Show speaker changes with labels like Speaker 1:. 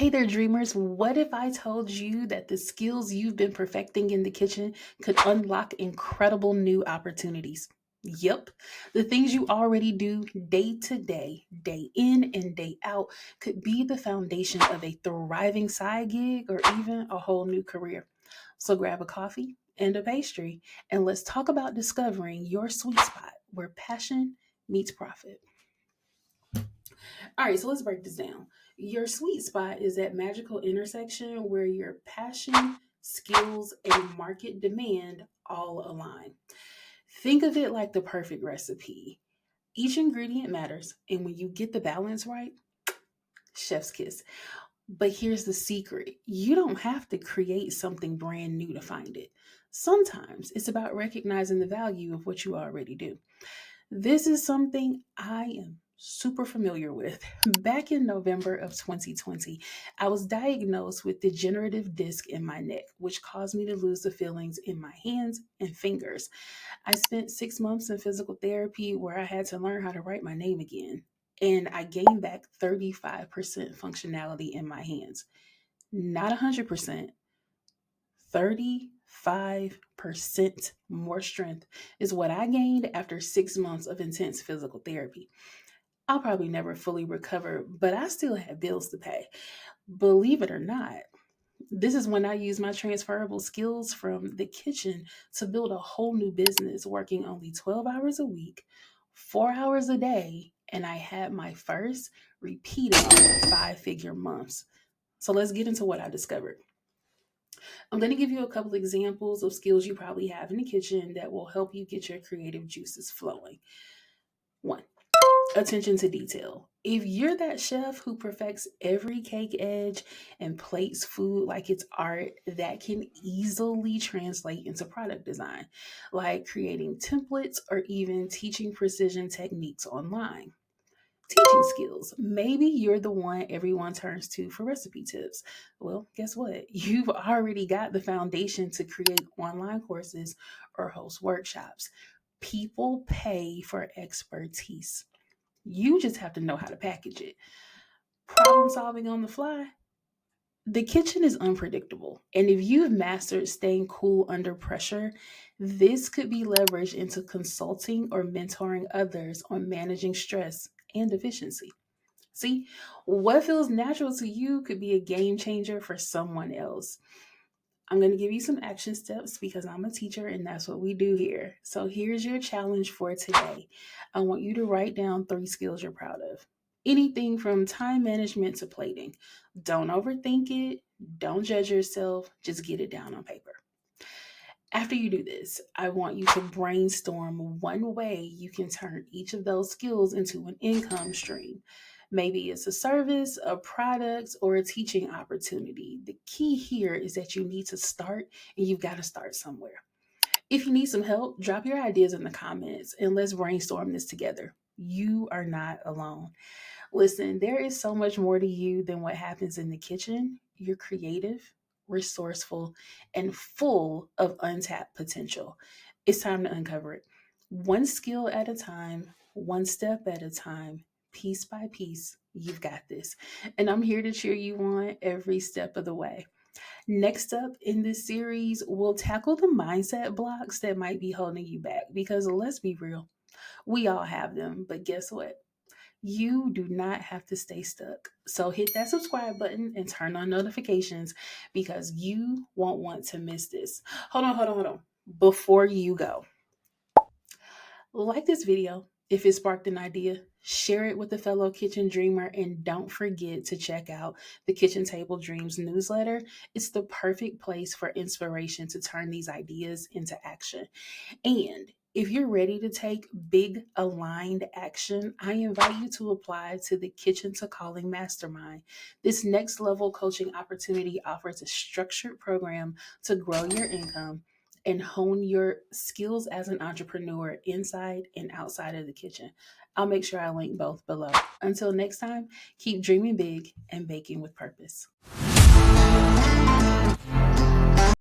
Speaker 1: Hey there, dreamers. What if I told you that the skills you've been perfecting in the kitchen could unlock incredible new opportunities? Yep, the things you already do day to day in and day out, could be the foundation of a thriving side gig or even a whole new career. So grab a coffee and a pastry, and let's talk about discovering your sweet spot where passion meets profit. All right, so let's break this down. Your sweet spot is that magical intersection where your passion, skills, and market demand all align. Think of it like the perfect recipe. Each ingredient matters, and when you get the balance right, chef's kiss. But here's the secret: you don't have to create something brand new to find it. Sometimes it's about recognizing the value of what you already do. This is something I am super familiar with. Back in November of 2020, I was diagnosed with degenerative disc in my neck, which caused me to lose the feelings in my hands and fingers. I spent 6 months in physical therapy where I had to learn how to write my name again. And I gained back 35% functionality in my hands. Not 100%, 35% more strength is what I gained after 6 months of intense physical therapy. I'll probably never fully recover, but I still have bills to pay. Believe it or not, this is when I use my transferable skills from the kitchen to build a whole new business, working only 12 hours a week, 4 hours a day, and I had my first repeatable 5-figure months. So let's get into what I discovered. I'm going to give you a couple examples of skills you probably have in the kitchen that will help you get your creative juices flowing. One, attention to detail. If you're that chef who perfects every cake edge and plates food like it's art, that can easily translate into product design, like creating templates or even teaching precision techniques online. Teaching skills. Maybe you're the one everyone turns to for recipe tips. Well, guess what? You've already got the foundation to create online courses or host workshops. People pay for expertise. You just have to know how to package it. Problem solving on the fly. The kitchen is unpredictable. And if you've mastered staying cool under pressure, this could be leveraged into consulting or mentoring others on managing stress and efficiency. See, what feels natural to you could be a game changer for someone else. I'm going to give you some action steps because I'm a teacher and that's what we do here. So here's your challenge for today. I want you to write down 3 skills you're proud of. Anything from time management to plating. Don't overthink it. Don't judge yourself. Just get it down on paper. After you do this, I want you to brainstorm one way you can turn each of those skills into an income stream. Maybe it's a service, a product, or a teaching opportunity. The key here is that you need to start, and you've got to start somewhere. If you need some help, drop your ideas in the comments and let's brainstorm this together. You are not alone. Listen, there is so much more to you than what happens in the kitchen. You're creative, resourceful, and full of untapped potential. It's time to uncover it. One skill at a time, one step at a time, piece by piece. You've got this. And I'm here to cheer you on every step of the way. Next up in this series, we'll tackle the mindset blocks that might be holding you back because let's be real, we all have them. But guess what? You do not have to stay stuck. So hit that subscribe button and turn on notifications because you won't want to miss this. Hold on. Before you go, like this video if it sparked an idea, share it with a fellow kitchen dreamer, and don't forget to check out the Kitchen Table Dreams newsletter. It's the perfect place for inspiration to turn these ideas into action. And if you're ready to take big aligned action, I invite you to apply to the Kitchen to Calling Mastermind. This next level coaching opportunity offers a structured program to grow your income and hone your skills as an entrepreneur inside and outside of the kitchen. I'll make sure I link both below. Until next time, keep dreaming big and baking with purpose.